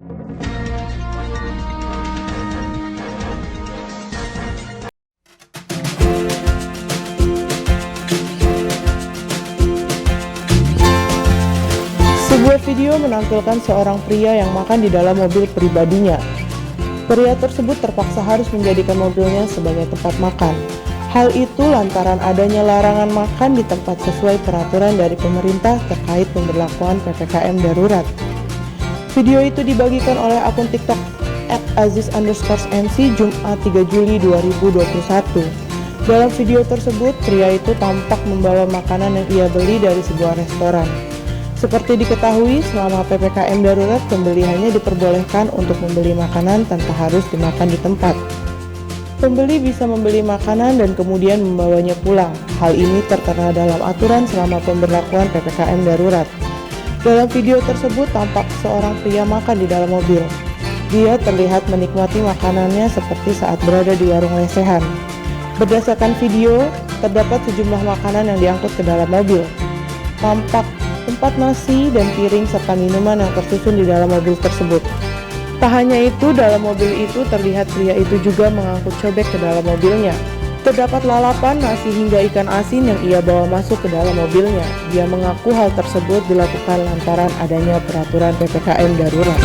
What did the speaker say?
Sebuah video menampilkan seorang pria yang makan di dalam mobil pribadinya. Pria tersebut terpaksa harus menjadikan mobilnya sebagai tempat makan. Hal itu lantaran adanya larangan makan di tempat sesuai peraturan dari pemerintah terkait pemberlakuan PPKM darurat. Video itu dibagikan oleh akun TikTok @aziz_mc Jumat 3 Juli 2021. Dalam video tersebut, pria itu tampak membawa makanan yang ia beli dari sebuah restoran. Seperti diketahui, selama PPKM darurat, pembeli hanya diperbolehkan untuk membeli makanan tanpa harus dimakan di tempat. Pembeli bisa membeli makanan dan kemudian membawanya pulang. Hal ini tertera dalam aturan selama pemberlakuan PPKM darurat. Dalam video tersebut, tampak seorang pria makan di dalam mobil. Dia terlihat menikmati makanannya seperti saat berada di warung lesehan. Berdasarkan video, terdapat sejumlah makanan yang diangkut ke dalam mobil. Tampak tempat nasi dan piring serta minuman yang tersusun di dalam mobil tersebut. Tak hanya itu, dalam mobil itu terlihat pria itu juga mengangkut cobek ke dalam mobilnya. Terdapat lalapan, nasi hingga ikan asin yang ia bawa masuk ke dalam mobilnya. Dia mengaku hal tersebut dilakukan lantaran adanya peraturan PPKM darurat.